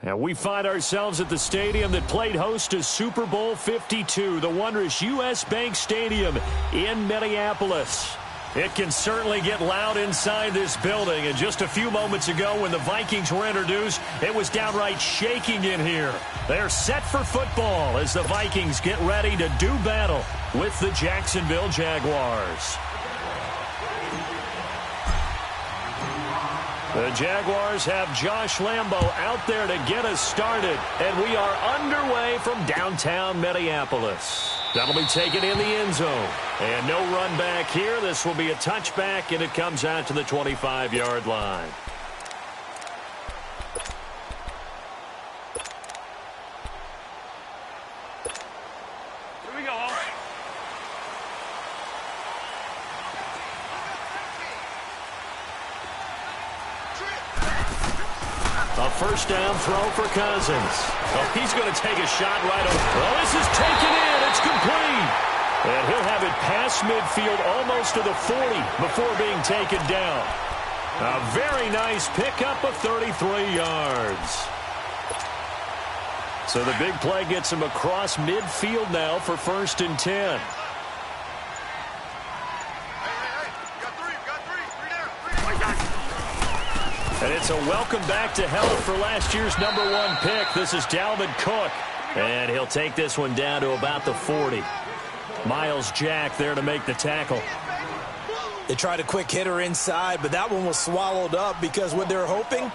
And we find ourselves at the stadium that played host to Super Bowl 52, the wondrous U.S. Bank Stadium in Minneapolis. It can certainly get loud inside this building. And just a few moments ago when the Vikings were introduced, it was downright shaking in here. They're set for football as the Vikings get ready to do battle with the Jacksonville Jaguars. The Jaguars have Josh Lambo out there to get us started, and we are underway from downtown Minneapolis. That'll be taken in the end zone. And no run back here. This will be a touchback, and it comes out to the 25-yard line. Here we go. A first down throw for Cousins. Oh, he's going to take a shot right over. Oh, this is taken in. It's complete. And he'll have it past midfield almost to the 40 before being taken down. A very nice pickup of 33 yards. So the big play gets him across midfield now for 1st and 10. And it's a welcome back to health for last year's #1 pick. This is Dalvin Cook. And he'll take this one down to about the 40. Miles Jack there to make the tackle. They tried a quick hitter inside, but that one was swallowed up because what they're hoping,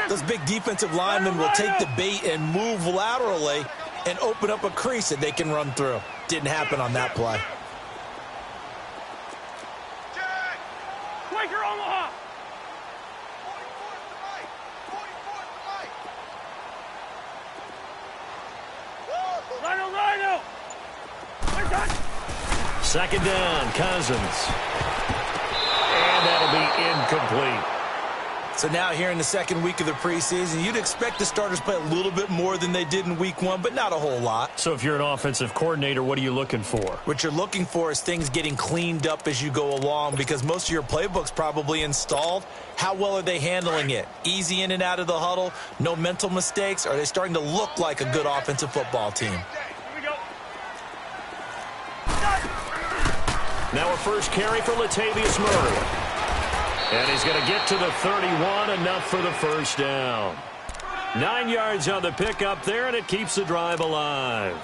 those big defensive linemen will take the bait and move laterally and open up a crease that they can run through. Didn't happen on that play. Quaker Omaha! Rhino! Second down, Cousins. And that'll be incomplete. So now here in the second week of the preseason, you'd expect the starters play a little bit more than they did in week 1, but not a whole lot. So if you're an offensive coordinator, what are you looking for? What you're looking for is things getting cleaned up as you go along because most of your playbook's probably installed. How well are they handling it? Easy in and out of the huddle? No mental mistakes? Are they starting to look like a good offensive football team? Now a first carry for Latavius Murray. And he's going to get to the 31, enough for the first down. 9 yards on the pickup there, and it keeps the drive alive.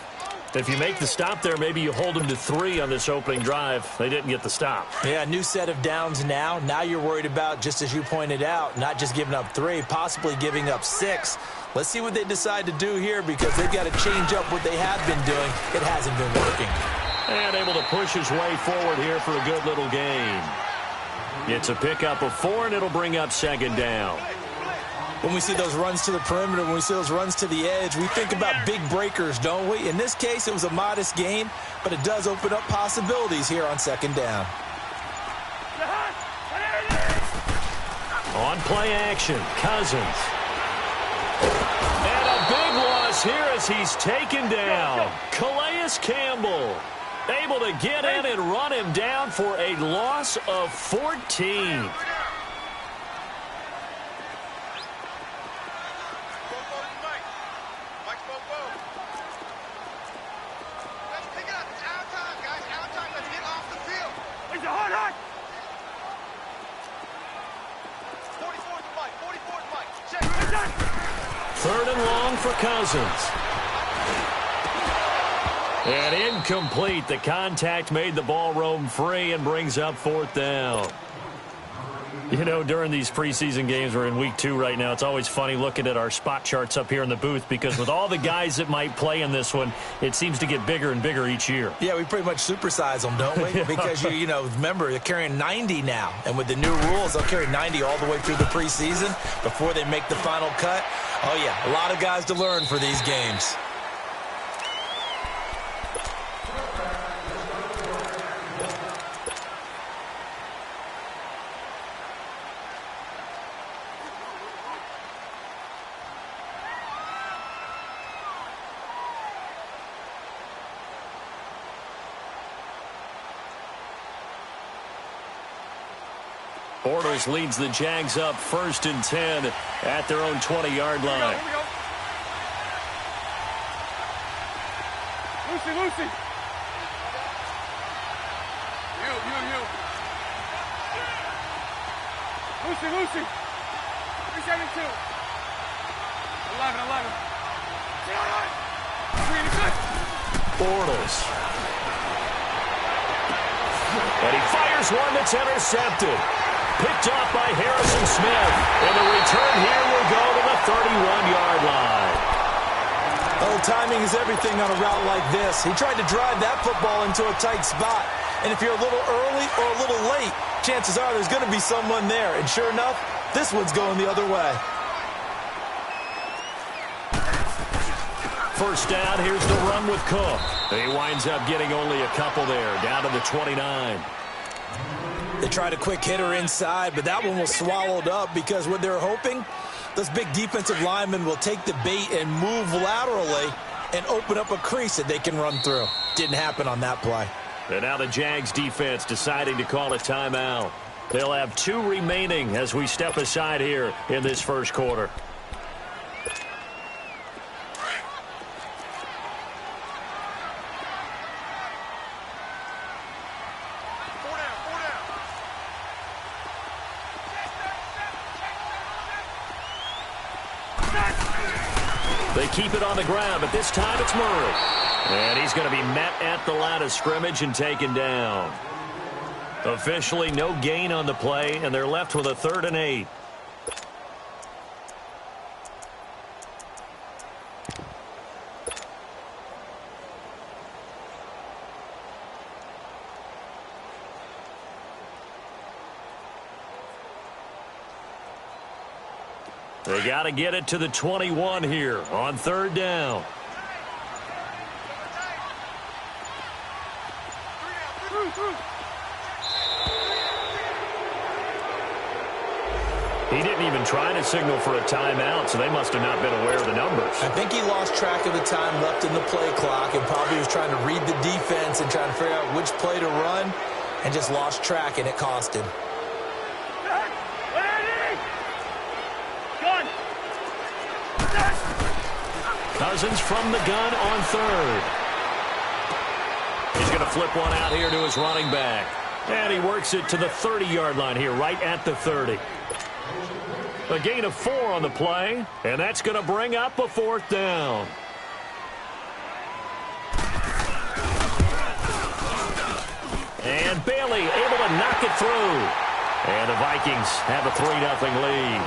If you make the stop there, maybe you hold them to 3 on this opening drive. They didn't get the stop. Yeah, new set of downs now. Now you're worried about, just as you pointed out, not just giving up 3, possibly giving up 6. Let's see what they decide to do here because they've got to change up what they have been doing. It hasn't been working. And able to push his way forward here for a good little gain. It's a pickup of 4, and it'll bring up second down. When we see those runs to the perimeter, when we see those runs to the edge, we think about big breakers, don't we? In this case, it was a modest gain, but it does open up possibilities here on second down. On play action, Cousins. And a big loss here as he's taken down. Calais Campbell able to get in and run him down for a loss of 14. Third and long for Cousins. And incomplete. The contact made the ball roam free and brings up 4th down. You know, during these preseason games, we're in week 2 right now, it's always funny looking at our spot charts up here in the booth because with all the guys that might play in this one, it seems to get bigger and bigger each year. Yeah, we pretty much supersize them, don't we? Because, you know, remember, they're carrying 90 now. And with the new rules, they'll carry 90 all the way through the preseason before they make the final cut. Oh, yeah, a lot of guys to learn for these games. Bortles leads the Jags up 1st and 10 at their own 20-yard line. Lucy. You. Lucy. 372. 11. Bortles. And he fires one that's intercepted. Picked off by Harrison Smith. And the return here will go to the 31-yard line. Oh, timing is everything on a route like this. He tried to drive that football into a tight spot. And if you're a little early or a little late, chances are there's going to be someone there. And sure enough, this one's going the other way. First down, here's the run with Cook. He winds up getting only a couple there, down to the 29. They tried a quick hitter inside, but that one was swallowed up because what they're hoping, those big defensive linemen will take the bait and move laterally and open up a crease that they can run through. Didn't happen on that play. And now the Jags defense deciding to call a timeout. They'll have 2 remaining as we step aside here in this first quarter. They keep it on the ground, but this time it's Murray. And he's going to be met at the line of scrimmage and taken down. Officially no gain on the play, and they're left with a 3rd and 8. They got to get it to the 21 here on 3rd down. He didn't even try to signal for a timeout, so they must have not been aware of the numbers. I think he lost track of the time left in the play clock and probably was trying to read the defense and trying to figure out which play to run and just lost track, and it cost him. Cousins from the gun on 3rd. He's going to flip one out here to his running back. And he works it to the 30-yard line here, right at the 30. A gain of 4 on the play, and that's going to bring up a 4th down. And Bailey able to knock it through. And the Vikings have a 3-0 lead.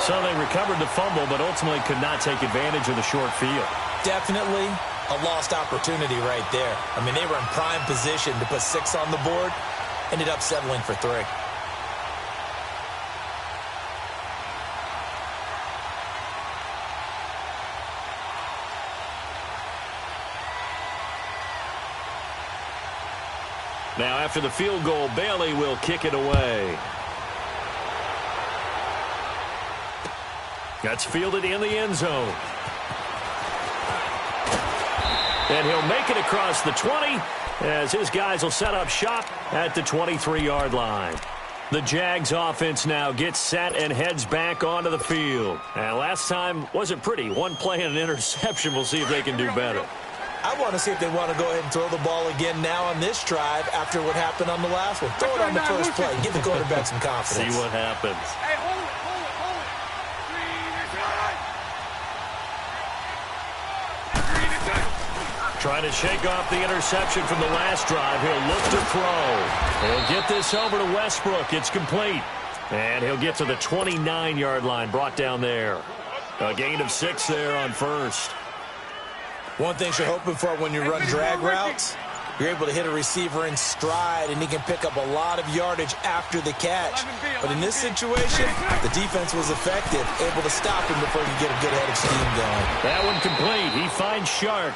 So they recovered the fumble, but ultimately could not take advantage of the short field. Definitely a lost opportunity right there. I mean, they were in prime position to put 6 on the board, ended up settling for 3. Now, after the field goal, Bailey will kick it away. That's fielded in the end zone. And he'll make it across the 20 as his guys will set up shop at the 23-yard line. The Jags offense now gets set and heads back onto the field. And last time wasn't pretty. 1 play and an interception. We'll see if they can do better. I want to see if they want to go ahead and throw the ball again now on this drive after what happened on the last one. Throw it on the first play. Give the quarterback some confidence. See what happens. Hey, hold it. Trying to shake off the interception from the last drive. He'll look to throw. He'll get this over to Westbrook. It's complete. And he'll get to the 29-yard line, brought down there. A gain of 6 there on 1st. One thing you're hoping for when you run drag routes, you're able to hit a receiver in stride, and he can pick up a lot of yardage after the catch. But in this situation, the defense was effective, able to stop him before he could get a good head of steam going. That one complete. He finds Shark.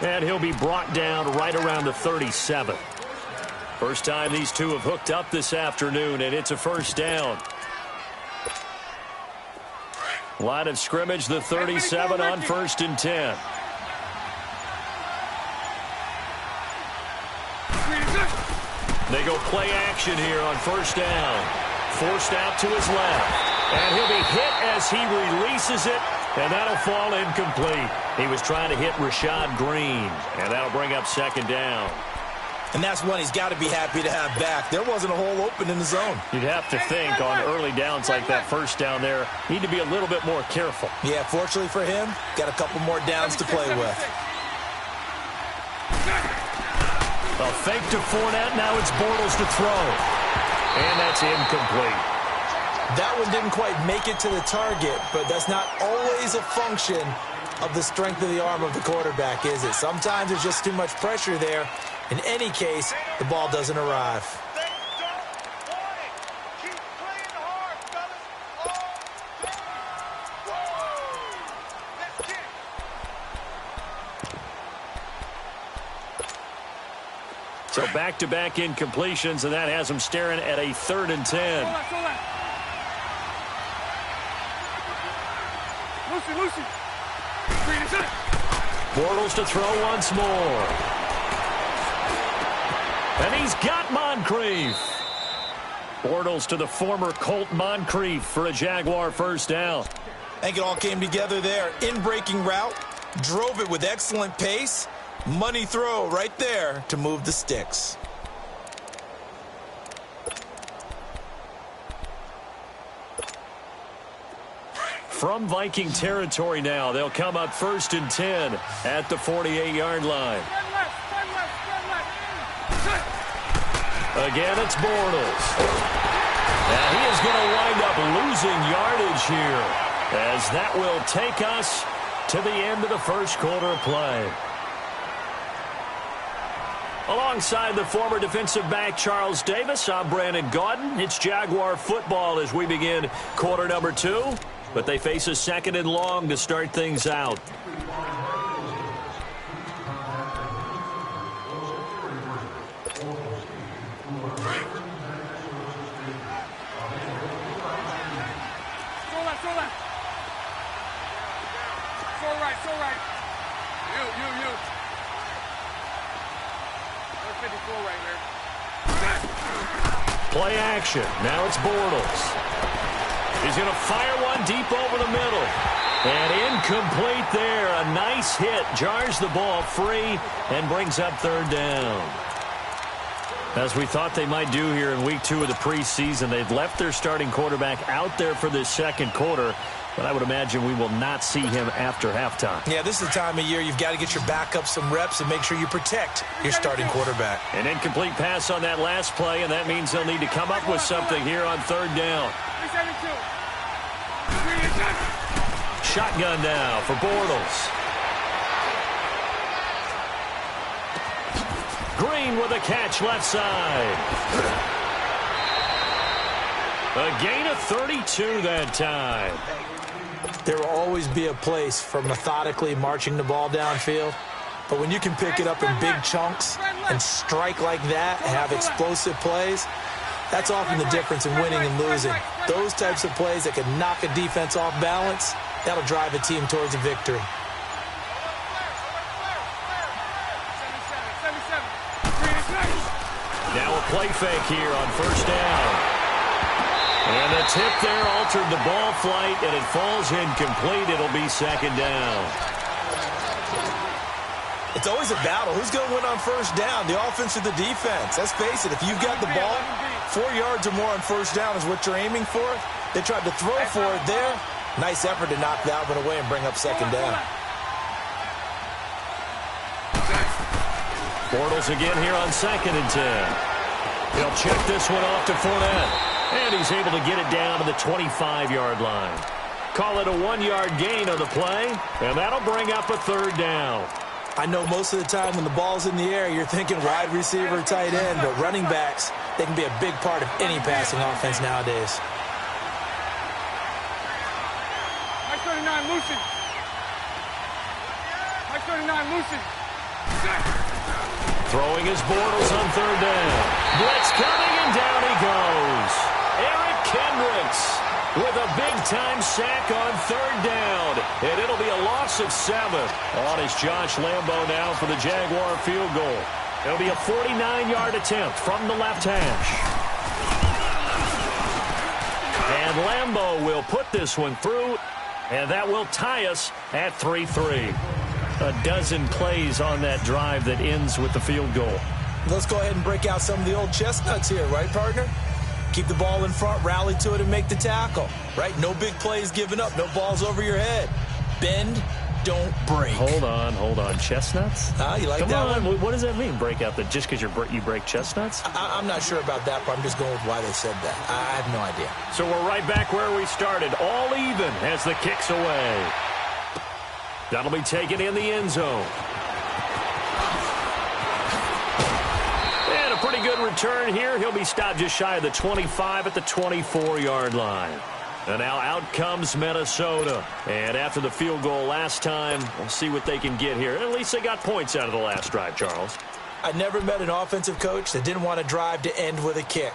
And he'll be brought down right around the 37. First time these two have hooked up this afternoon, and it's a 1st down. Line of scrimmage, the 37 on 1st and 10. They go play action here on 1st down. Forced out to his left. And he'll be hit as he releases it And that'll fall incomplete. He was trying to hit Rashad Green, and that'll bring up second down. And that's one he's got to be happy to have back. There wasn't a hole open in the zone. You'd have to think on early downs like that first down there, need to be a little bit more careful. Yeah, fortunately for him, got a couple more downs to play with. A fake to Fournette. Now it's Bortles to throw. And that's incomplete. That one didn't quite make it to the target, but that's not always a function of the strength of the arm of the quarterback, is it? Sometimes there's just too much pressure there. In any case, the ball doesn't arrive. So back-to-back incompletions, and that has them staring at a 3rd and 10. Lucy. Bortles to throw once more. And he's got Moncrief. Bortles to the former Colt Moncrief for a Jaguar first down. I think it all came together there. In-breaking route, drove it with excellent pace. Money throw right there to move the sticks. From Viking territory now, they'll come up 1st and 10 at the 48-yard line. Again, it's Bortles. And he is going to wind up losing yardage here, as that will take us to the end of the first quarter of play. Alongside the former defensive back Charles Davis, I'm Brandon Gaudin. It's Jaguar football as we begin quarter number 2, but they face a 2nd and long to start things out. So right. You. 54 right there. Play action. Now it's Bortles. He's going to fire one deep over the middle. And incomplete there. A nice hit. Jars the ball free and brings up 3rd down. As we thought they might do here in week 2 of the preseason, they've left their starting quarterback out there for this second quarter. But I would imagine we will not see him after halftime. Yeah, this is the time of year you've got to get your backup some reps and make sure you protect your starting quarterback. An incomplete pass on that last play, and that means they'll need to come up with something here on 3rd down. Shotgun now for Bortles. Green with a catch left side. A gain of 32 that time. There will always be a place for methodically marching the ball downfield. But when you can pick it up in big chunks and strike like that and have explosive plays, that's often the difference in winning and losing. Those types of plays that can knock a defense off balance, that'll drive a team towards a victory. Now a play fake here on 1st down. And the tip there altered the ball flight, and it falls incomplete. It'll be 2nd down. It's always a battle. Who's going to win on 1st down, the offense or the defense? Let's face it, if you've got the ball, 4 yards or more on 1st down is what you're aiming for. They tried to throw for it there. Nice effort to knock that one away and bring up 2nd down. Bortles again here on 2nd and 10. He'll check this one off to Fournette. And he's able to get it down to the 25-yard line. Call it a 1-yard gain on the play, and that'll bring up a 3rd down. I know most of the time when the ball's in the air, you're thinking wide receiver, tight end, but running backs, they can be a big part of any passing offense nowadays. Mike 39, Lucy. Mike 39, Lucy. Throwing his Bortles on 3rd down. Blitz coming, and down he goes. Eric Kendricks with a big-time sack on 3rd down. And it'll be a loss of 7. On is Josh Lambo now for the Jaguar field goal. It'll be a 49-yard attempt from the left hash. And Lambo will put this one through And that will tie us at 3-3. A dozen plays on that drive that ends with the field goal. Let's go ahead and break out some of the old chestnuts here, right, partner? Keep the ball in front, rally to it, and make the tackle, right? No big plays given up, no balls over your head. Bend, don't break. Hold on. Chestnuts? You like that one? What does that mean, break out? Just because you break chestnuts? I'm not sure about that, but I'm just going with why they said that. I have no idea. So we're right back where we started, all even as the kick's away. That'll be taken in the end zone. And a pretty good return here. He'll be stopped just shy of the 25 at the 24-yard line. And now out comes Minnesota. And after the field goal last time, we'll see what they can get here. At least they got points out of the last drive, Charles. I never met an offensive coach that didn't want to drive to end with a kick.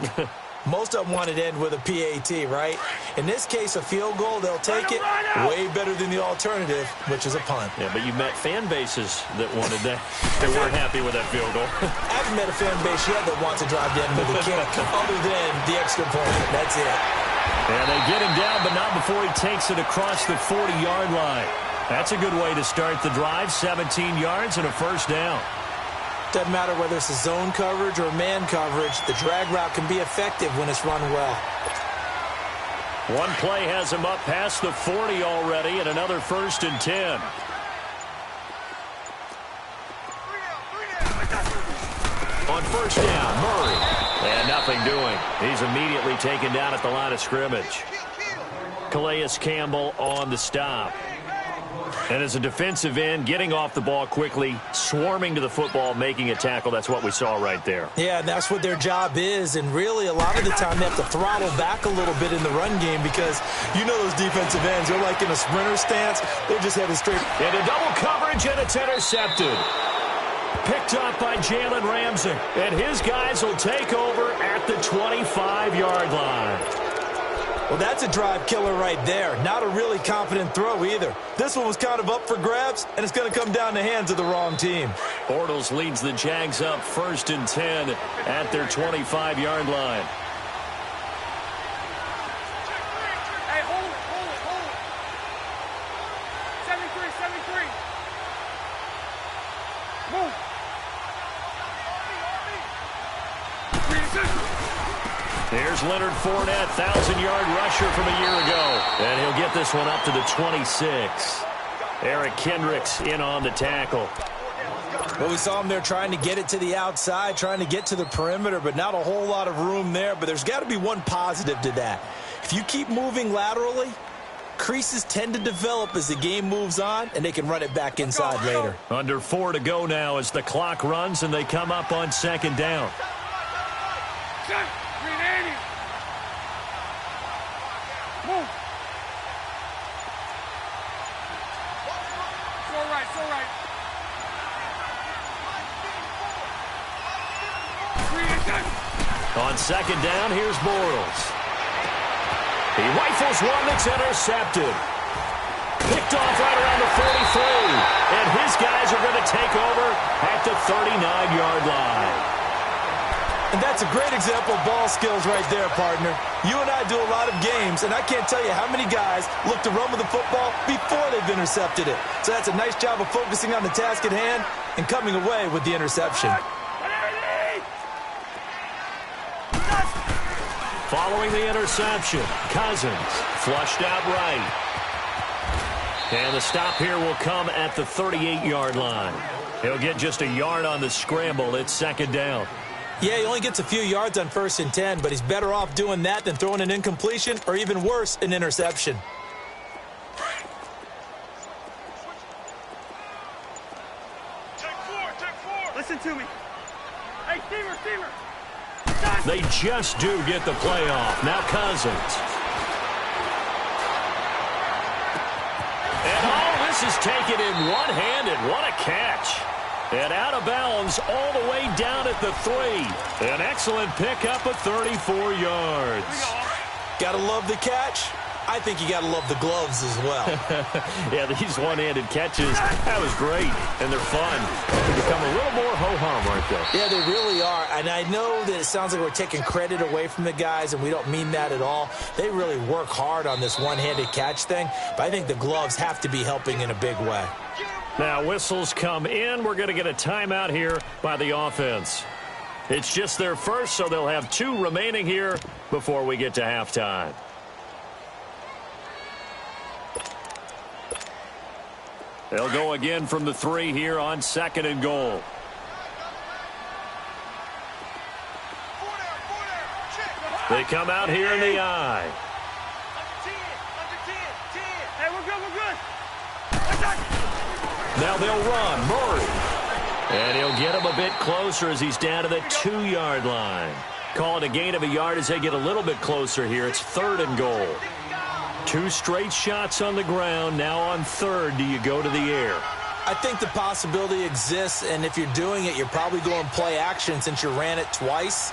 Most of them wanted to end with a PAT, right? In this case, a field goal, they'll take it way better than the alternative, which is a punt. Yeah, but you met fan bases that wanted that. They weren't happy with that field goal. I haven't met a fan base yet that wants to drive to end with a kick, other than the extra point. That's it. And they get him down, but not before he takes it across the 40-yard line. That's a good way to start the drive, 17 yards and a first down. Doesn't matter whether it's a zone coverage or man coverage, the drag route can be effective when it's run well. One play has him up past the 40 already, and another 1st and 10. On first down, Murray. And nothing doing. He's immediately taken down at the line of scrimmage. Calais Campbell on the stop. And as a defensive end, getting off the ball quickly, swarming to the football, making a tackle, that's what we saw right there. Yeah, and that's what their job is. And really, a lot of the time, they have to throttle back a little bit in the run game because you know those defensive ends, they're like in a sprinter stance. They're just headed straight. And a double coverage, and it's intercepted. Picked up by Jalen Ramsey. And his guys will take over at the 25-yard line. Well, that's a drive killer right there. Not a really confident throw either. This one was kind of up for grabs, and it's going to come down the hands of the wrong team. Bortles leads the Jags up 1st and 10 at their 25-yard line. Hey, hold it. 73. Move. There's Leonard Fournette, 1,000-yard rusher from a year ago. And he'll get this one up to the 26. Eric Kendricks in on the tackle. Well, we saw him there trying to get it to the outside, trying to get to the perimeter, but not a whole lot of room there. But there's got to be one positive to that. If you keep moving laterally, creases tend to develop as the game moves on, and they can run it back inside later. Under 4 to go now as the clock runs, and they come up on 2nd down. Move. It's all right. On 2nd down, here's Bortles. He rifles one that's intercepted. Picked off right around the 43. And his guys are going to take over at the 39-yard line. And that's a great example of ball skills right there, partner. You and I do a lot of games, and I can't tell you how many guys look to run with the football before they've intercepted it. So that's a nice job of focusing on the task at hand and coming away with the interception. Following the interception, Cousins flushed out right. And the stop here will come at the 38-yard line. He'll get just a yard on the scramble. It's 2nd down. Yeah, he only gets a few yards on 1st and 10, but he's better off doing that than throwing an incompletion or even worse, an interception. Take four. Listen to me. Hey, Steamer. They just do get the play off. Now Cousins. And this is taken in one-handed. What a catch. And out of bounds all the way down at the 3. An excellent pickup of 34 yards. Gotta love the catch. I think you got to love the gloves as well. Yeah, these one-handed catches, that was great, and they're fun. They become a little more ho-hum, aren't they? Yeah, they really are, and I know that it sounds like we're taking credit away from the guys, and we don't mean that at all. They really work hard on this one-handed catch thing, but I think the gloves have to be helping in a big way. Now, whistles come in. We're going to get a timeout here by the offense. It's just their first, so they'll have 2 remaining here before we get to halftime. They'll go again from the 3 here on 2nd and goal. They come out here in the eye. Hey, we're good, we're good. Now they'll run. Murray. And he'll get him a bit closer as he's down to the 2-yard line. Call it a gain of a yard as they get a little bit closer here. It's 3rd and goal. 2 straight shots on the ground. Now on 3rd, do you go to the air? I think the possibility exists, and if you're doing it, you're probably going play action since you ran it twice.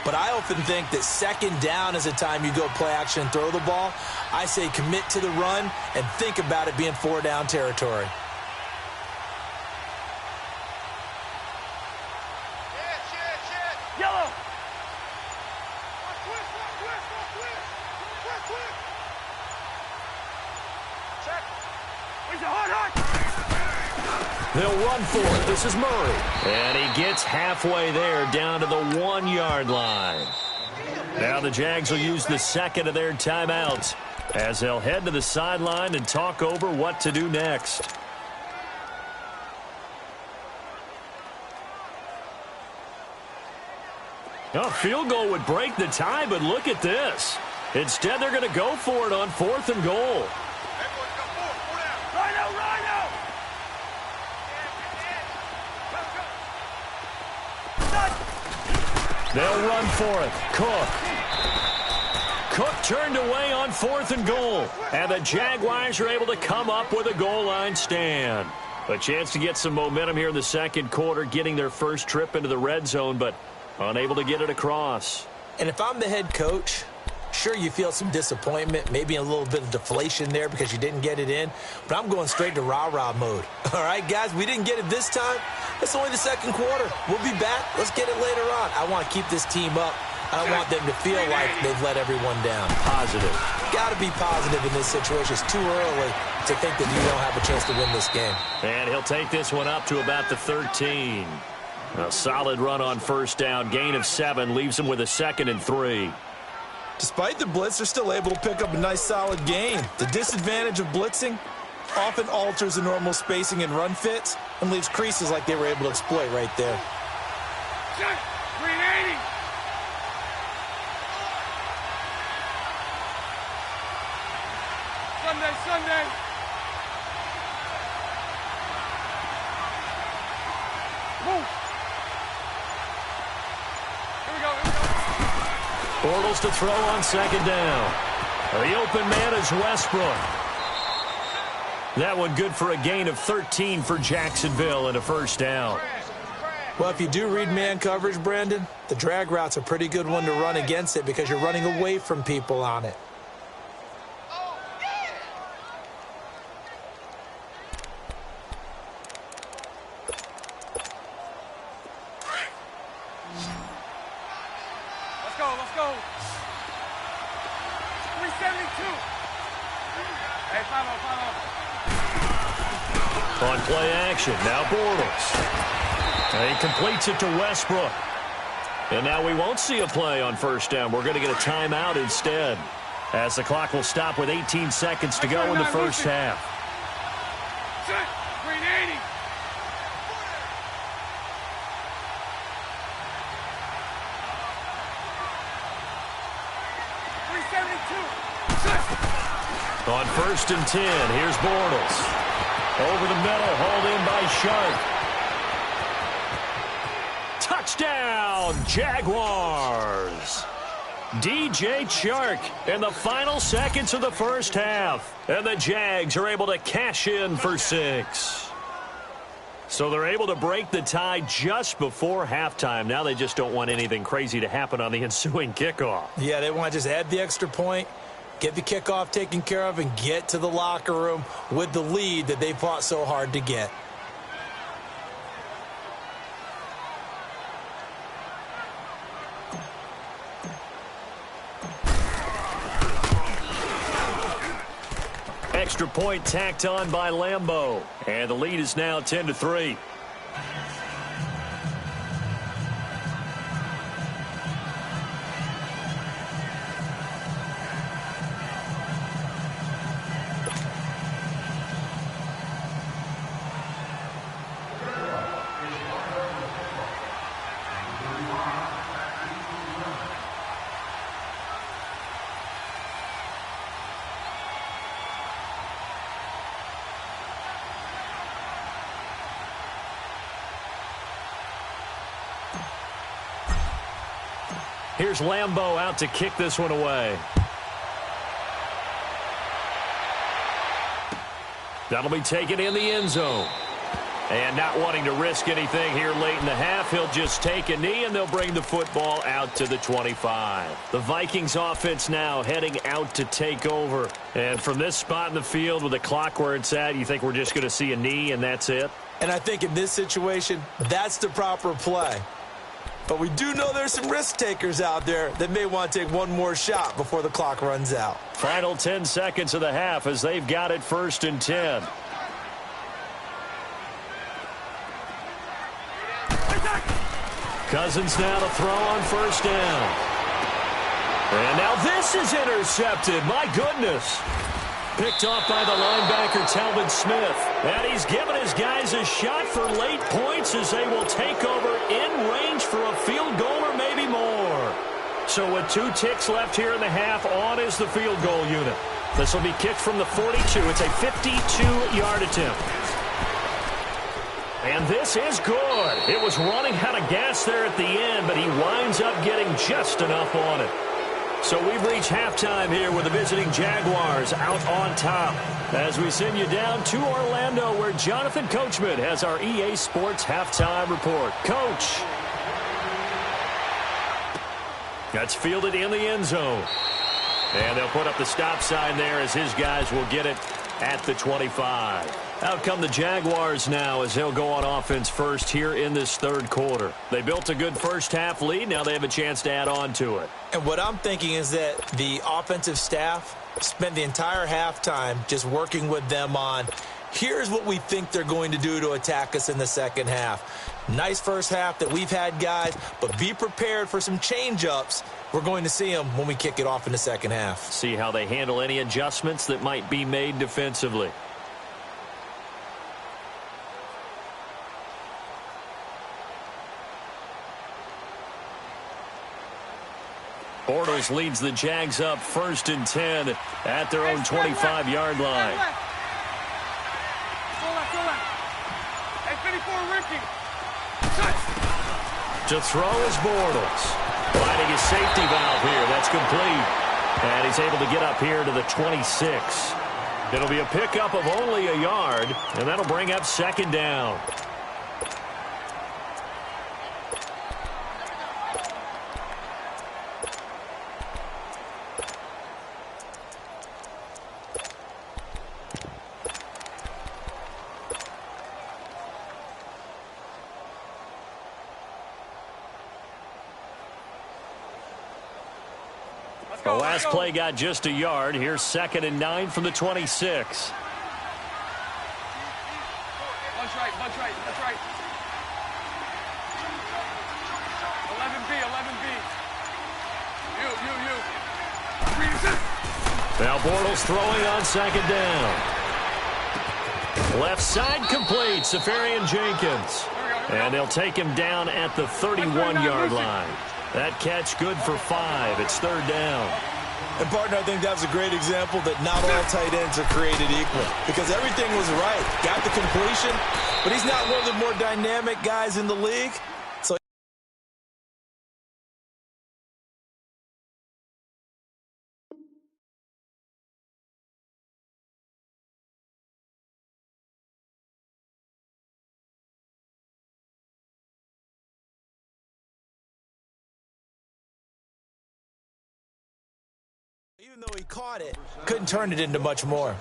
But I often think that 2nd down is the time you go play action and throw the ball. I say commit to the run and think about it being 4-down territory. Yellow. They'll run for it. This is Murray. And he gets halfway there down to the 1-yard line. Now the Jags will use the 2nd of their timeouts as they'll head to the sideline and talk over what to do next. A field goal would break the tie, but look at this. Instead, they're going to go for it on 4th and goal. They'll run for it. Cook. Cook turned away on 4th and goal. And the Jaguars are able to come up with a goal line stand. A chance to get some momentum here in the 2nd quarter, getting their first trip into the red zone, but unable to get it across. And if I'm the head coach, sure, you feel some disappointment, maybe a little bit of deflation there because you didn't get it in, but I'm going straight to rah-rah mode. All right, guys, we didn't get it this time. It's only the 2nd quarter. We'll be back. Let's get it later on. I want to keep this team up. I don't want them to feel like they've let everyone down. Positive. Got to be positive in this situation. It's too early to think that you don't have a chance to win this game. And he'll take this one up to about the 13. A solid run on 1st down. Gain of 7 leaves them with a 2nd and 3. Despite the blitz, they're still able to pick up a nice solid gain. The disadvantage of blitzing often alters the normal spacing and run fits and leaves creases like they were able to exploit right there. 380. Sunday. Move. Here we go. Bortles to throw on 2nd down. The open man is Westbrook. That one good for a gain of 13 for Jacksonville and a 1st down. Well, if you do read man coverage, Brandon, the drag route's a pretty good one to run against it because you're running away from people on it. Let's go. 372. Hey, 5-0. On play action, now Bortles. And he completes it to Westbrook. And now we won't see a play on 1st down. We're going to get a timeout instead, as the clock will stop with 18 seconds to go in the 1st half. 380. On 1st and 10, here's Bortles. Over the middle, hauled in by Sharp. Touchdown, Jaguars. DJ Chark in the final seconds of the 1st half. And the Jags are able to cash in for 6. So they're able to break the tie just before halftime. Now they just don't want anything crazy to happen on the ensuing kickoff. Yeah, they want to just add the extra point, get the kickoff taken care of, and get to the locker room with the lead that they fought so hard to get. Extra point tacked on by Lambeau. And the lead is now 10-3. Here's Lambeau out to kick this one away. That'll be taken in the end zone. And not wanting to risk anything here late in the half, he'll just take a knee, and they'll bring the football out to the 25. The Vikings offense now heading out to take over. And from this spot in the field with the clock where it's at, you think we're just going to see a knee and that's it? And I think in this situation, that's the proper play. But we do know there's some risk takers out there that may want to take one more shot before the clock runs out. Final 10 seconds of the half as they've got it 1st and 10. Cousins now to throw on 1st down. And now this is intercepted. My goodness. Picked off by the linebacker, Talbot Smith. And he's given his guys a shot for late points as they will take over in range for a field goal or maybe more. So with 2 ticks left here in the half, on is the field goal unit. This will be kicked from the 42. It's a 52-yard attempt. And this is good. It was running out of gas there at the end, but he winds up getting just enough on it. So we've reached halftime here with the visiting Jaguars out on top as we send you down to Orlando where Jonathan Coachman has our EA Sports halftime report. Coach. That's fielded in the end zone. And they'll put up the stop sign there as his guys will get it at the 25. Out come the Jaguars now as they'll go on offense first here in this 3rd quarter. They built a good first half lead. Now they have a chance to add on to it. And what I'm thinking is that the offensive staff spent the entire halftime just working with them on, here's what we think they're going to do to attack us in the second half. Nice first half that we've had, guys, but be prepared for some change-ups. We're going to see them when we kick it off in the second half. See how they handle any adjustments that might be made defensively. Bortles leads the Jags up 1st and 10 at their own 25-yard line. To throw is Bortles. Finding his safety valve here. That's complete. And he's able to get up here to the 26. It'll be a pickup of only a yard, and that'll bring up 2nd down. The last play got just a yard. Here's 2nd and 9 from the 26. Bunch right. That's right. 11B. You. Preason. Now Bortles throwing on 2nd down. Left side complete. Safarian Jenkins. And they'll take him down at the 31-yard line. That catch good for 5. It's 3rd down. And, partner, I think that was a great example that not all tight ends are created equal because everything was right. Got the completion, but he's not one of the more dynamic guys in the league. So Even though he caught it, couldn't turn it into much more.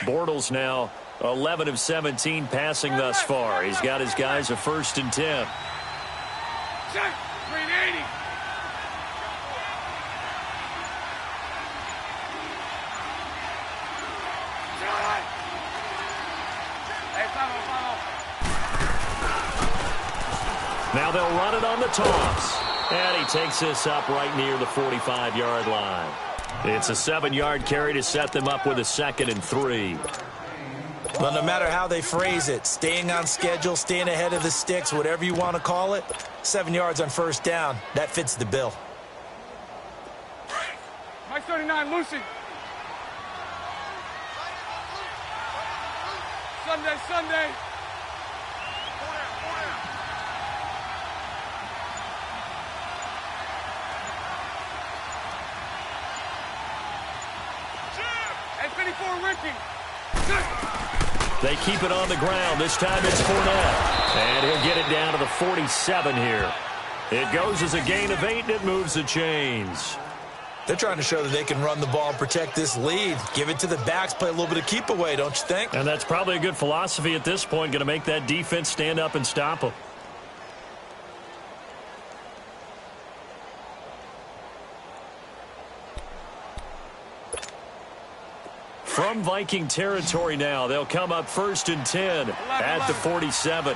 Bortles now 11 of 17 passing thus far. He's got his guys a 1st and 10. Check. 380. Now they'll run it on the toss. And he takes this up right near the 45-yard line. It's a 7-yard carry to set them up with a 2nd and 3. Well, no matter how they phrase it, staying on schedule, staying ahead of the sticks, whatever you want to call it, 7 yards on 1st down, that fits the bill. Mike 39, Lucy. Sunday. Hey, 54, Ricky. They keep it on the ground. This time it's Fournette. And he'll get it down to the 47 here. It goes as a gain of 8, and it moves the chains. They're trying to show that they can run the ball and protect this lead. Give it to the backs, play a little bit of keep away, don't you think? And that's probably a good philosophy at this point, going to make that defense stand up and stop them. From Viking territory now, they'll come up 1st and 10 at the 47. There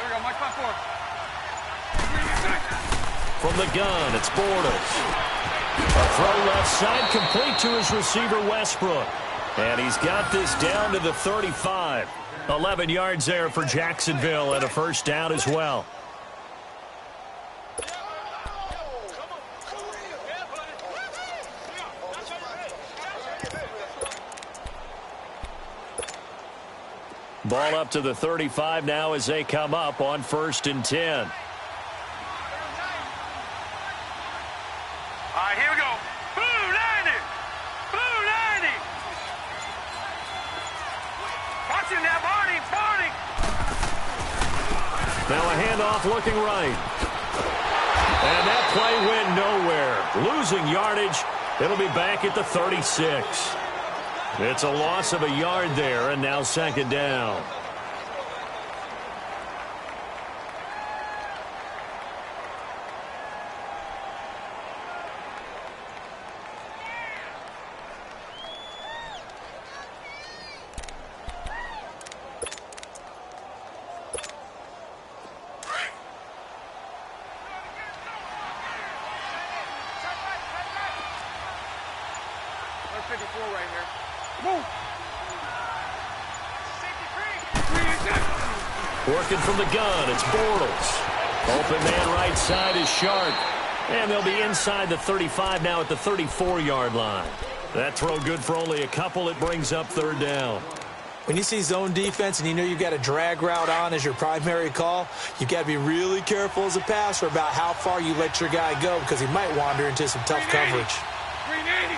we go, Mike 54. From the gun, it's Bortles. A throw left side, complete to his receiver, Westbrook. And he's got this down to the 35. 11 yards there for Jacksonville and a 1st down as well. Ball up to the 35 now as they come up on 1st and 10. All right, here we go. Blue 90. Watching that, Barney. Now a handoff looking right. And that play went nowhere. Losing yardage. It'll be back at the 36. It's a loss of a yard there, and now 2nd down. Working from the gun, it's Bortles. Open man right side is Sharp. And they'll be inside the 35 now at the 34-yard line. That throw good for only a couple. It brings up 3rd down. When you see zone defense and you know you've got a drag route on as your primary call, you've got to be really careful as a passer about how far you let your guy go because he might wander into some tough coverage. 380.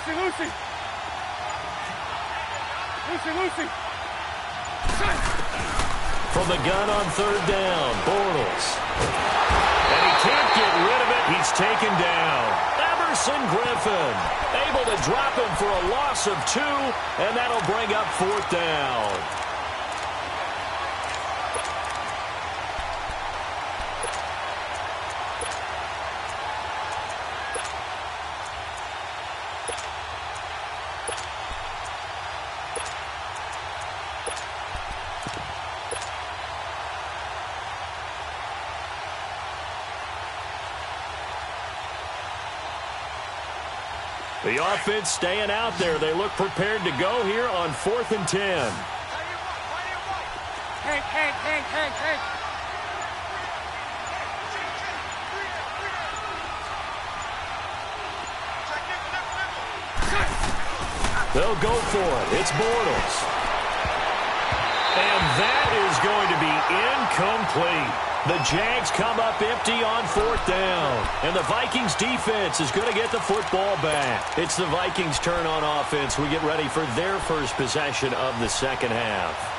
Lucy. From the gun on 3rd down, Bortles. And he can't get rid of it. He's taken down. Emerson Griffin able to drop him for a loss of 2, and that'll bring up 4th down. The offense staying out there. They look prepared to go here on 4th and 10. Hank. They'll go for it. It's Bortles. And that is going to be Incomplete. The Jags come up empty on 4th down. And the Vikings defense is going to get the football back. It's the Vikings' turn on offense. We get ready for their first possession of the second half.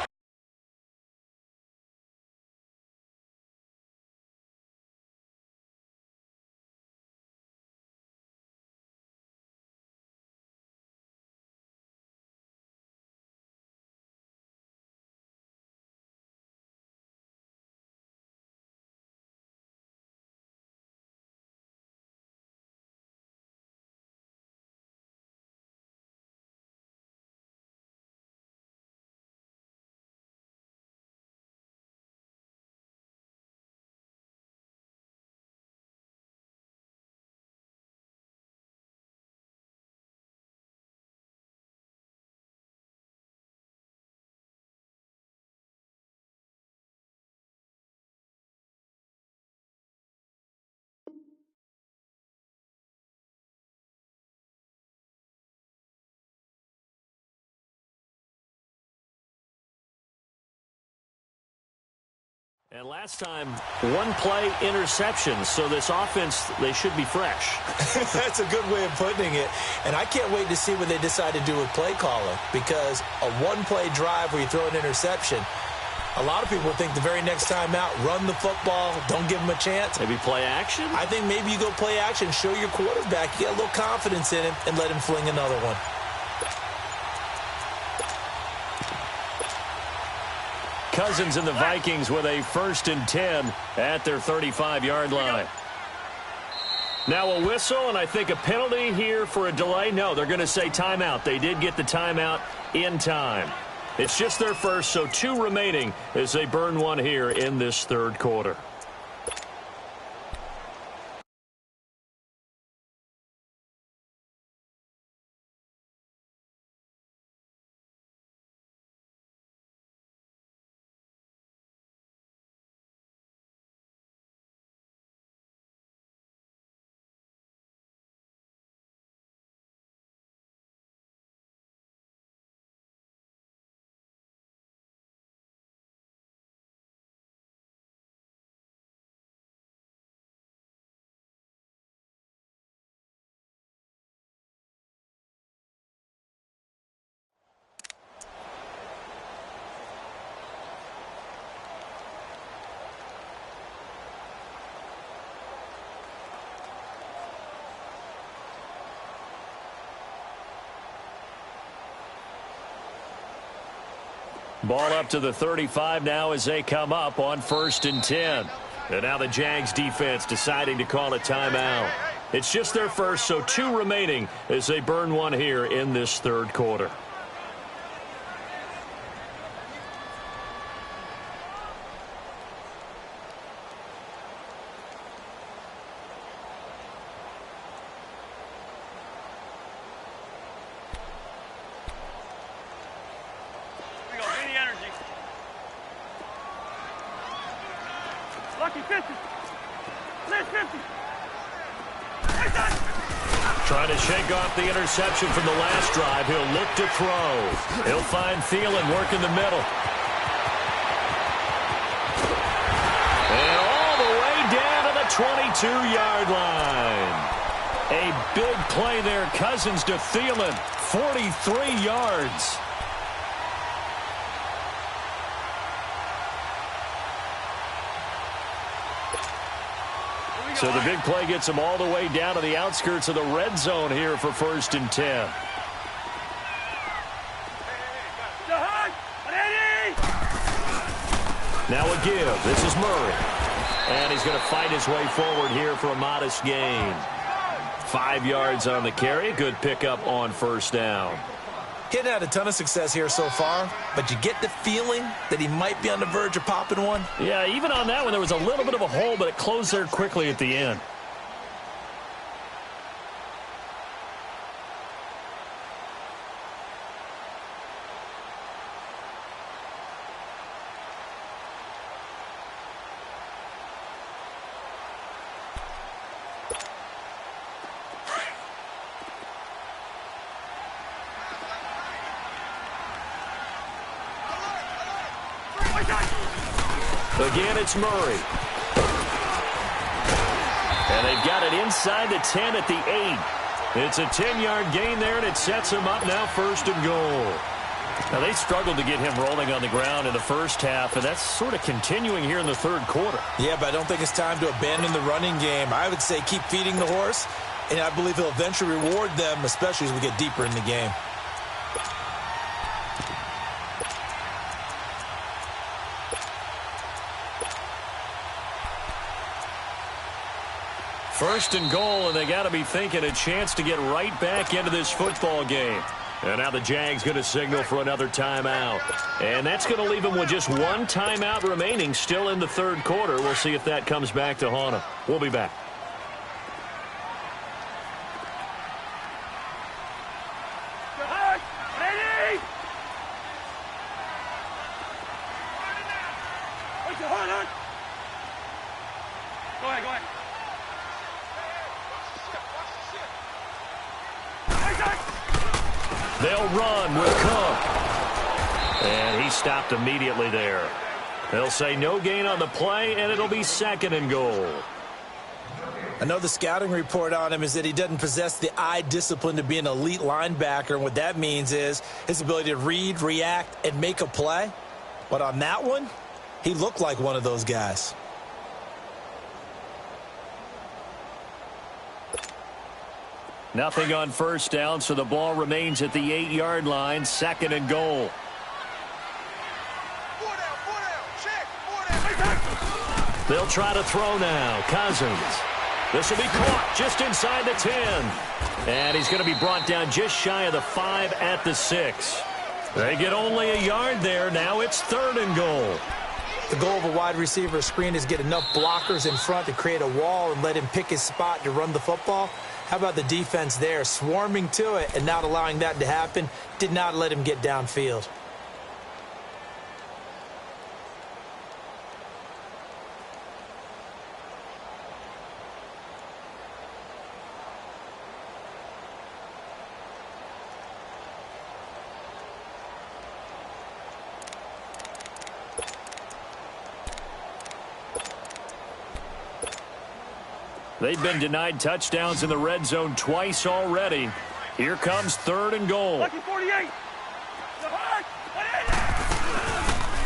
And last time, one-play interception, so this offense, they should be fresh. That's a good way of putting it. And I can't wait to see what they decide to do with play calling, because a one-play drive where you throw an interception, a lot of people think the very next time out, run the football, don't give them a chance. Maybe play action? I think maybe you go play action, show your quarterback, you get a little confidence in him, and let him fling another one. Cousins and the Vikings with a 1st and 10 at their 35-yard line. Now a whistle, and I think a penalty here for a delay. No, they're going to say timeout. They did get the timeout in time. It's just their first, so 2 remaining as they burn one here in this 3rd quarter. Ball up to the 35 now as they come up on 1st and 10. And now the Jags defense deciding to call a timeout. It's just their first, so 2 remaining as they burn one here in this 3rd quarter. Trying to shake off the interception from the last drive. He'll look to throw. He'll find Thielen working the middle. And all the way down to the 22-yard line. A big play there. Cousins to Thielen. 43 yards. So the big play gets him all the way down to the outskirts of the red zone here for 1st and 10. Now a give. This is Murray. And he's going to fight his way forward here for a modest gain. 5 yards on the carry. Good pickup on 1st down. He hadn't had a ton of success here so far, but you get the feeling that he might be on the verge of popping one. Yeah, even on that one, there was a little bit of a hole, but it closed there quickly at the end. Again, it's Murray. And they've got it inside the 10 at the 8. It's a 10-yard gain there, and it sets them up now 1st and goal. Now, they struggled to get him rolling on the ground in the first half, and that's sort of continuing here in the 3rd quarter. Yeah, but I don't think it's time to abandon the running game. I would say keep feeding the horse, and I believe he'll eventually reward them, especially as we get deeper in the game. First and goal, and they got to be thinking a chance to get right back into this football game. And now the Jags going to signal for another timeout. And that's going to leave them with just one timeout remaining still in the 3rd quarter. We'll see if that comes back to haunt them. We'll be back. Go ahead. They'll run with Cook. And he stopped immediately there. They'll say no gain on the play, and it'll be 2nd and goal. I know the scouting report on him is that he doesn't possess the eye discipline to be an elite linebacker. And what that means is his ability to read, react, and make a play. But on that one, he looked like one of those guys. Nothing on 1st down, so the ball remains at the 8-yard line, 2nd and goal. They'll try to throw now. Cousins. This will be caught just inside the 10. And he's going to be brought down just shy of the 5 at the 6. They get only a yard there. Now it's 3rd and goal. The goal of a wide receiver screen is get enough blockers in front to create a wall and let him pick his spot to run the football. How about the defense there, swarming to it and not allowing that to happen? Did not let him get downfield. They've been denied touchdowns in the red zone twice already. Here comes 3rd and goal.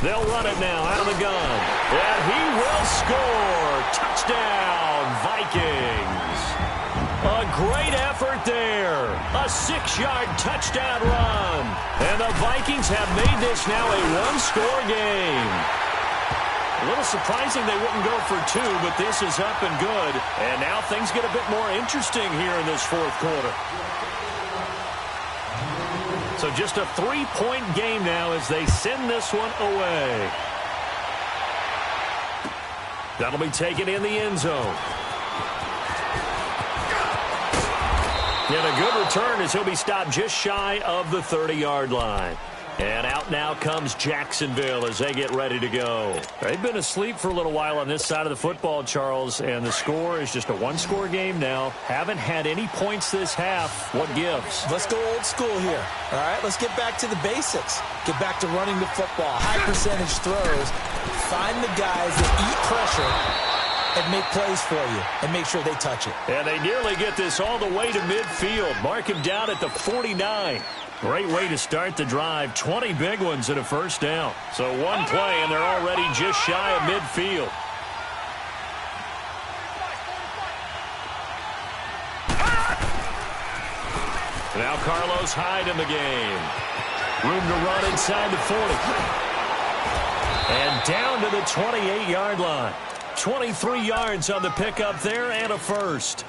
They'll run it now out of the gun. And he will score. Touchdown, Vikings. A great effort there. A 6-yard touchdown run. And the Vikings have made this now a 1-score game. A little surprising they wouldn't go for 2, but this is up and good. And now things get a bit more interesting here in this 4th quarter. So just a 3-point game now as they send this one away. That'll be taken in the end zone. And a good return as he'll be stopped just shy of the 30-yard line. And out now comes Jacksonville as they get ready to go. They've been asleep for a little while on this side of the football, Charles, and the score is just a 1-score game now. Haven't had any points this half. What gives? Let's go old school here. All right, let's get back to the basics. Get back to running the football, high percentage throws. Find the guys that eat pressure and make plays for you and make sure they touch it. And they nearly get this all the way to midfield. Mark him down at the 49. Great way to start the drive. 20 big ones and a 1st down. So one play, and they're already just shy of midfield. Now Carlos Hyde in the game. Room to run inside the 40. And down to the 28-yard line. 23 yards on the pickup there and a 1st.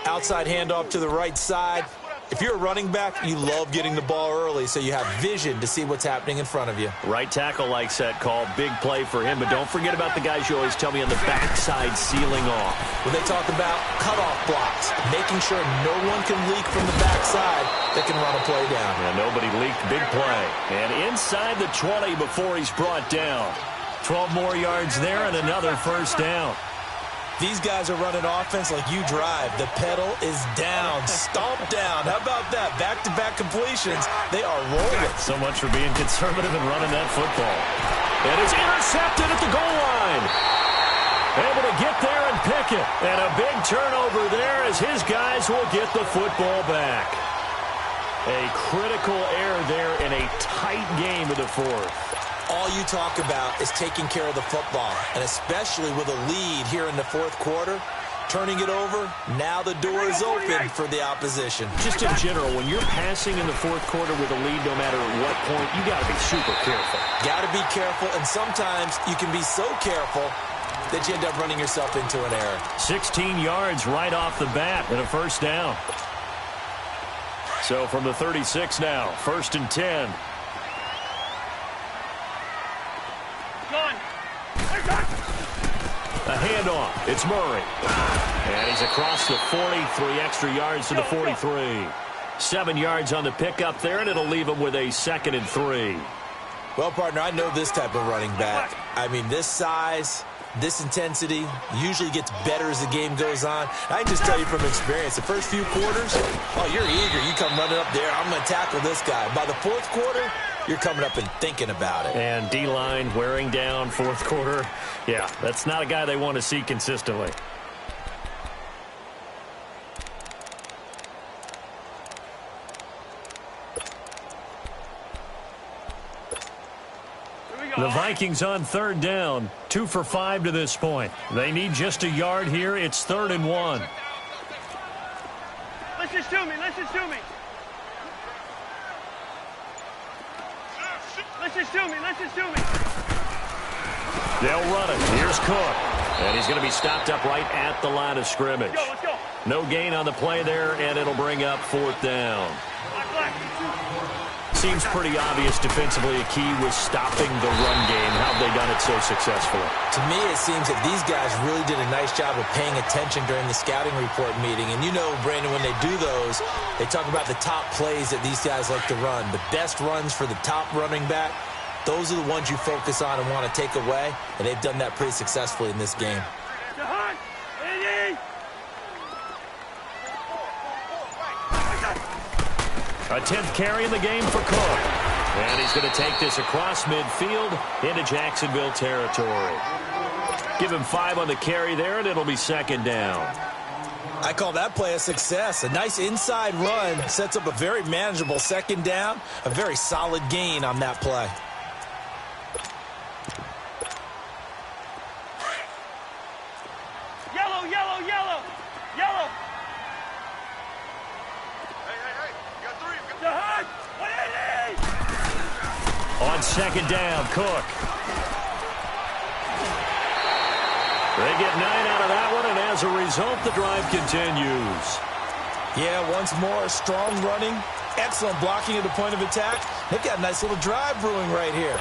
Outside handoff to the right side. If you're a running back, you love getting the ball early so you have vision to see what's happening in front of you. Right tackle likes that call. Big play for him, but don't forget about the guys you always tell me on the backside sealing off. When they talk about cutoff blocks, making sure no one can leak from the backside that can run a play down. Yeah, nobody leaked. Big play. And inside the 20 before he's brought down. 12 more yards there and another 1st down. These guys are running offense like you drive. The pedal is down, stomp down. How about that? Back-to-back completions. They are rolling. So much for being conservative and running that football. And it's intercepted at the goal line. Able to get there and pick it. And a big turnover there as his guys will get the football back. A critical error there in a tight game of the fourth. All you talk about is taking care of the football, and especially with a lead here in the fourth quarter, turning it over, now the door is open for the opposition. Just in general, when you're passing in the fourth quarter with a lead, no matter at what point, you got to be super careful. Got to be careful, and sometimes you can be so careful that you end up running yourself into an error. 16 yards right off the bat and a first down. So from the 36 now, 1st and 10. A handoff. It's Murray. And he's across the 40, 3 extra yards to the 43. 7 yards on the pickup there, and it'll leave him with a 2nd and 3. Well, partner, I know this type of running back. I mean, this size, this intensity usually gets better as the game goes on. I can just tell you from experience, the first few quarters, oh, you're eager. You come running up there, I'm going to tackle this guy. By the fourth quarter, you're coming up and thinking about it. And D-line wearing down fourth quarter. Yeah, that's not a guy they want to see consistently. The Vikings on 3rd down, 2 for 5 to this point. They need just a yard here. It's 3rd and 1. Listen to me. Listen to me. Listen to me. Listen to me. They'll run it. Here's Cook. And he's going to be stopped up right at the line of scrimmage. Let's go. No gain on the play there, and it'll bring up 4th down. Seems pretty obvious defensively a key was stopping the run game. How have they done it so successfully? To me, it seems that these guys really did a nice job of paying attention during the scouting report meeting. And you know, Brandon, when they do those, they talk about the top plays that these guys like to run. The best runs for the top running back, those are the ones you focus on and want to take away. And they've done that pretty successfully in this game. A 10th carry in the game for Cook. And he's going to take this across midfield into Jacksonville territory. Give him 5 on the carry there, and it'll be 2nd down. I call that play a success. A nice inside run sets up a very manageable 2nd down. A very solid gain on that play. Yellow, yellow, yellow, yellow. On 2nd down, Cook. They get 9 out of that one, and as a result, the drive continues. Yeah, once more, strong running, excellent blocking at the point of attack. They've got a nice little drive brewing right here.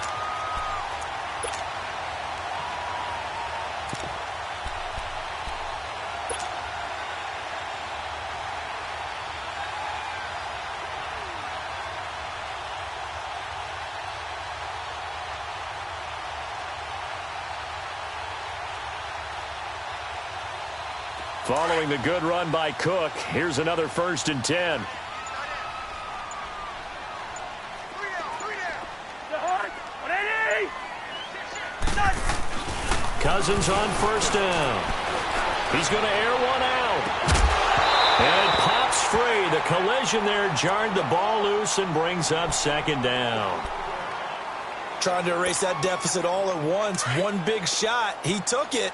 Following the good run by Cook, here's another 1st and 10. Cousins on 1st down. He's going to air one out. And it pops free. The collision there jarred the ball loose and brings up 2nd down. Trying to erase that deficit all at once. One big shot. He took it.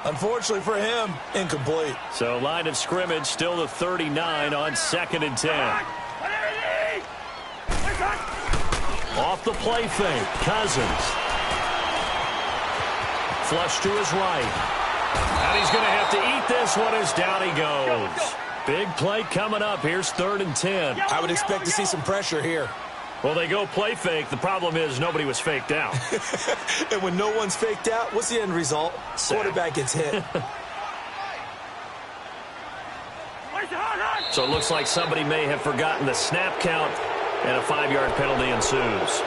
Unfortunately for him, incomplete. So line of scrimmage still the 39 on 2nd and 10. Off the play fake, Cousins. Flush to his right. And he's going to have to eat this one as down he goes. Big play coming up. Here's 3rd and 10. I would expect to see some pressure here. Well, they go play fake. The problem is nobody was faked out. And when no one's faked out, what's the end result? Quarterback gets hit. So it looks like somebody may have forgotten the snap count, and a 5-yard penalty ensues.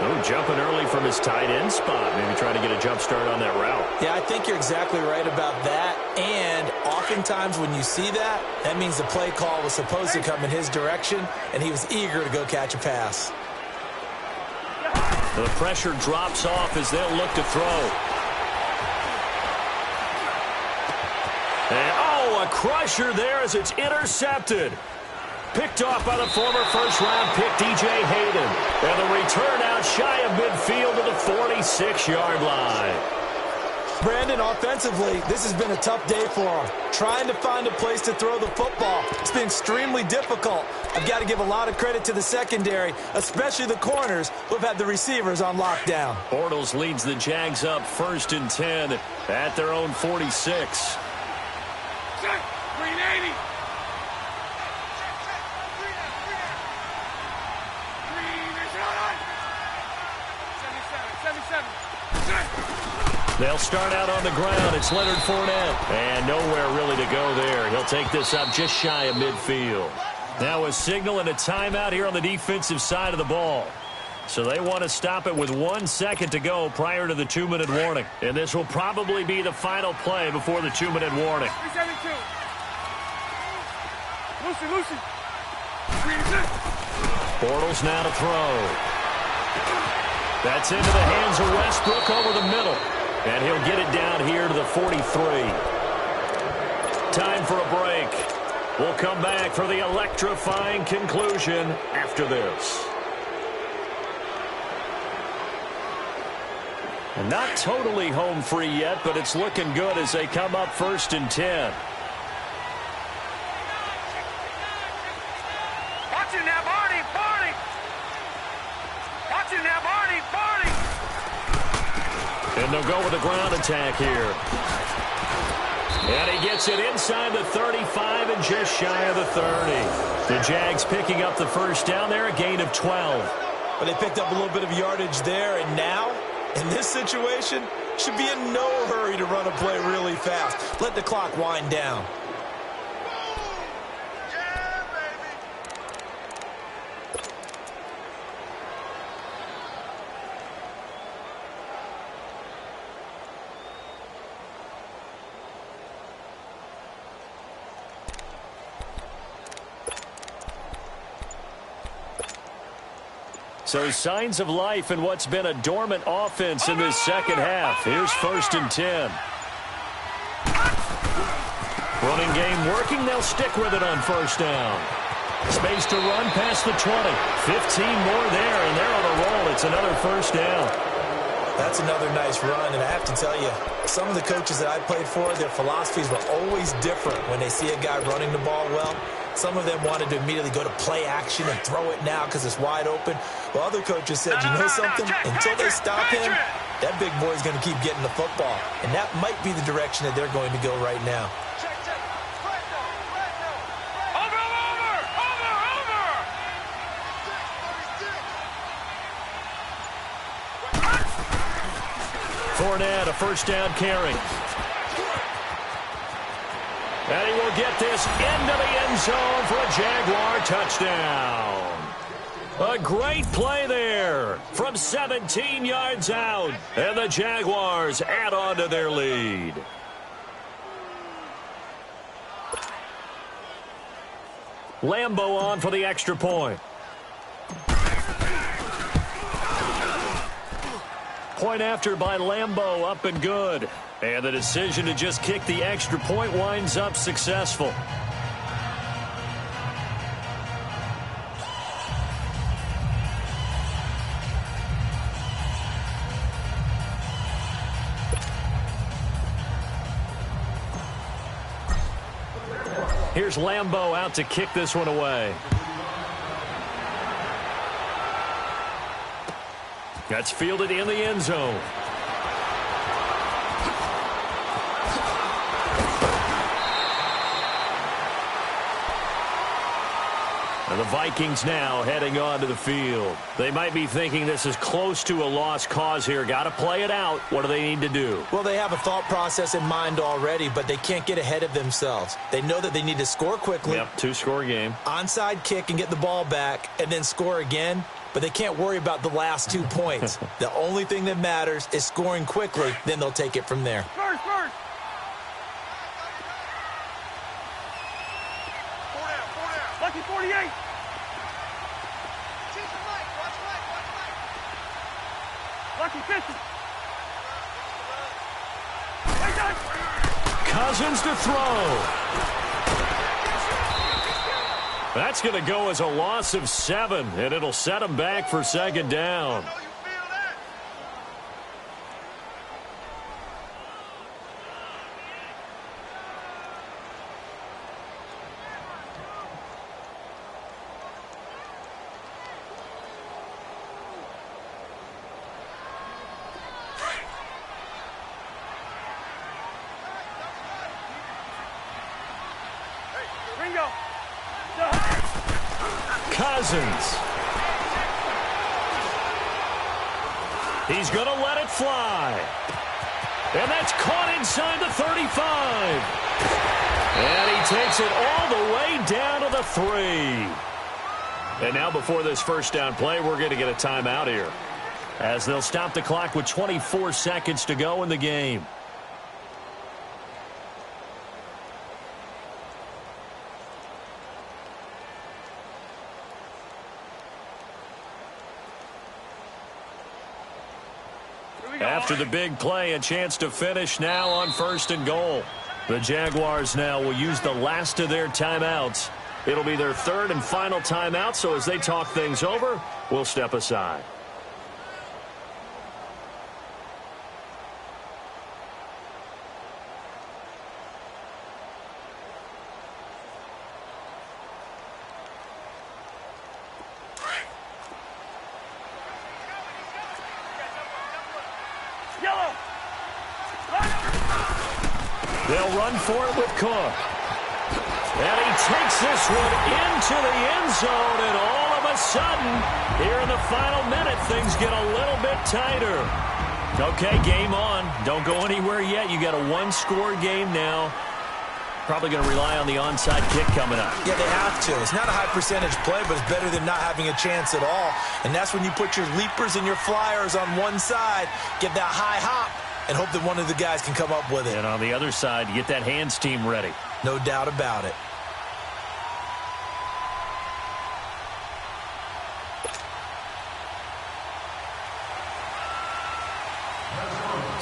Oh, jumping early from his tight end spot. Maybe trying to get a jump start on that route. Yeah, I think you're exactly right about that. And oftentimes when you see that, that means the play call was supposed to come in his direction, and he was eager to go catch a pass. The pressure drops off as they'll look to throw. And, a crusher there as it's intercepted. Picked off by the former first-round pick, DJ Hayden. And the return out shy of midfield to the 46-yard line. Brandon, offensively, this has been a tough day for him. Trying to find a place to throw the football. It's been extremely difficult. I've got to give a lot of credit to the secondary, especially the corners who have had the receivers on lockdown. Bortles leads the Jags up 1st and 10 at their own 46. Green 80. Green is on. 77. They'll start out on the ground. It's Leonard Fournette. And nowhere really to go there. He'll take this up just shy of midfield. Now a signal and a timeout here on the defensive side of the ball. So they want to stop it with 1 second to go prior to the 2-minute warning. And this will probably be the final play before the 2-minute warning. 372. Lucy. Bortles now to throw. That's into the hands of Westbrook over the middle. And he'll get it down here to the 43. Time for a break. We'll come back for the electrifying conclusion after this. And not totally home free yet, but it's looking good as they come up 1st and 10. Watching now, Barney. Watching now, Barney. And they'll go with a ground attack here. And he gets it inside the 35 and just shy of the 30. The Jags picking up the first down there, a gain of 12. But they picked up a little bit of yardage there, and now, in this situation, should be in no hurry to run a play really fast. Let the clock wind down. So signs of life in what's been a dormant offense in this second half. Here's 1st and 10. Running game working. They'll stick with it on 1st down. Space to run past the 20. 15 more there, and they're on a roll. It's another 1st down. That's another nice run, and I have to tell you, some of the coaches that I played for, their philosophies were always different when they see a guy running the ball well. Some of them wanted to immediately go to play action and throw it now because it's wide open. Well, other coaches said, you know something? Until they stop him, that big boy's going to keep getting the football. And that might be the direction that they're going to go right now. Fournette, a 1st down carry. And he will get this into the end zone for a Jaguar touchdown. A great play there from 17 yards out. And the Jaguars add on to their lead. Lambeau on for the extra point. Point after by Lambeau, up and good. And the decision to just kick the extra point winds up successful. Here's Lambeau out to kick this one away. That's fielded in the end zone. And the Vikings now heading onto the field. They might be thinking this is close to a lost cause here. Got to play it out. What do they need to do? Well, they have a thought process in mind already, but they can't get ahead of themselves. They know that they need to score quickly. Yep, 2-score game. Onside kick and get the ball back and then score again. But they can't worry about the last 2 points. The only thing that matters is scoring quickly. Then they'll take it from there. First. Lucky 48. Watch him fishing. Cousins to throw. That's going to go as a loss of 7, and it'll set him back for second down. Ringo. Cousins. He's going to let it fly. And that's caught inside the 35. And he takes it all the way down to the 3. And now before this first down play, we're going to get a timeout here, as they'll stop the clock with 24 seconds to go in the game. After the big play, a chance to finish now on 1st and goal. The Jaguars now will use the last of their timeouts. It'll be their 3rd and final timeout, so as they talk things over, we'll step aside. They'll run for it with Cook. And he takes this one into the end zone, and all of a sudden, here in the final minute, things get a little bit tighter. Okay, game on. Don't go anywhere yet. You got a one-score game now. Probably going to rely on the onside kick coming up. Yeah, they have to. It's not a high-percentage play, but it's better than not having a chance at all. And that's when you put your leapers and your flyers on one side, get that high hop, and hope that one of the guys can come up with it. And on the other side, you get that hands team ready. No doubt about it.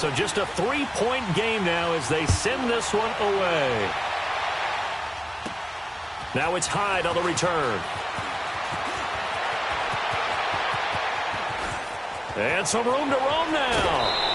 So just a 3-point game now as they send this one away. Now it's Hyde on the return. And some room to roam now.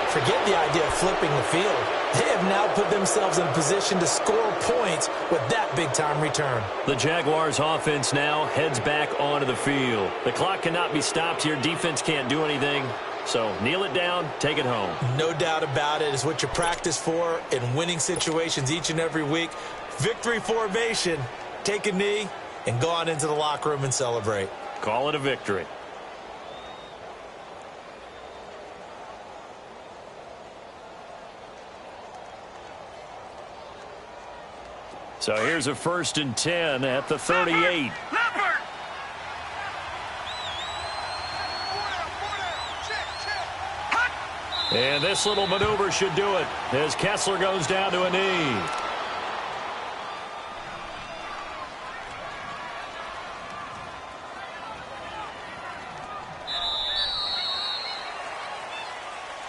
Forget the idea of flipping the field. They have now put themselves in a position to score points with that big-time return. The Jaguars offense now heads back onto the field. The clock cannot be stopped here. Defense can't do anything. So kneel it down, take it home. No doubt about it. It's what you practice for in winning situations each and every week. Victory formation. Take a knee and go on into the locker room and celebrate. Call it a victory. So here's a 1st and 10 at the 38. And this little maneuver should do it as Kessler goes down to a knee.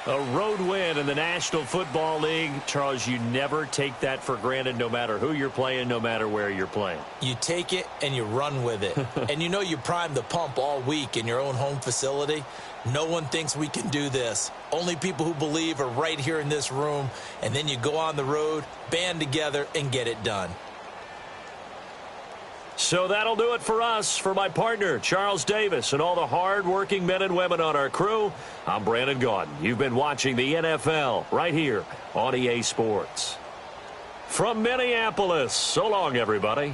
A road win in the National Football League. Charles, you never take that for granted no matter who you're playing, no matter where you're playing. You take it and you run with it. And you know you primed the pump all week in your own home facility. No one thinks we can do this. Only people who believe are right here in this room. And then you go on the road, band together, and get it done. So that'll do it for us. For my partner, Charles Davis, and all the hard-working men and women on our crew, I'm Brandon Gaudin. You've been watching the NFL right here on EA Sports. From Minneapolis, so long, everybody.